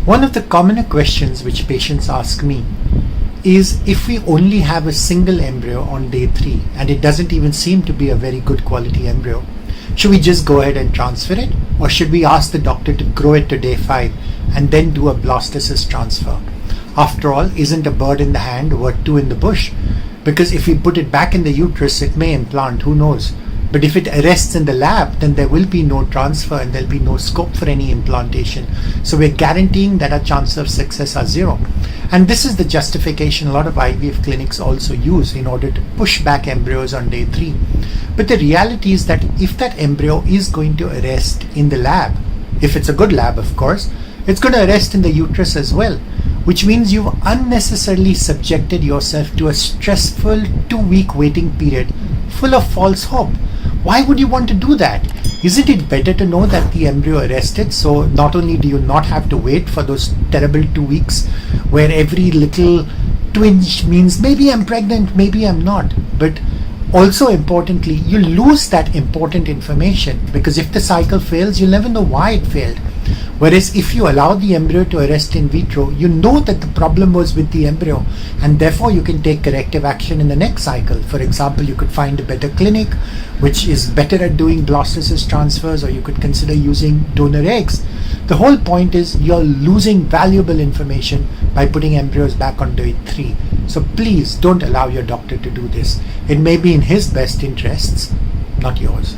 One of the commoner questions which patients ask me is, if we only have a single embryo on day 3 and it doesn't even seem to be a very good quality embryo, should we just go ahead and transfer it, or should we ask the doctor to grow it to day 5 and then do a blastocyst transfer? After all, isn't a bird in the hand worth 2 in the bush? Because if we put it back in the uterus, it may implant, who knows? But if it arrests in the lab, then there will be no transfer and there'll be no scope for any implantation. So we're guaranteeing that our chances of success are 0. And this is the justification a lot of IVF clinics also use in order to push back embryos on day 3. But the reality is that if that embryo is going to arrest in the lab, if it's a good lab of course, it's going to arrest in the uterus as well, which means you've unnecessarily subjected yourself to a stressful 2-week waiting period full of false hope. Why would you want to do that? Isn't it better to know that the embryo arrested, so not only do you not have to wait for those terrible 2 weeks where every little twinge means maybe I'm pregnant, maybe I'm not, but also importantly, you lose that important information, because if the cycle fails, you'll never know why it failed. Whereas if you allow the embryo to arrest in vitro, you know that the problem was with the embryo, and therefore you can take corrective action in the next cycle. For example, you could find a better clinic which is better at doing blastocyst transfers, or you could consider using donor eggs. The whole point is you're losing valuable information by putting embryos back on day 3. So please don't allow your doctor to do this. It may be in his best interests, not yours.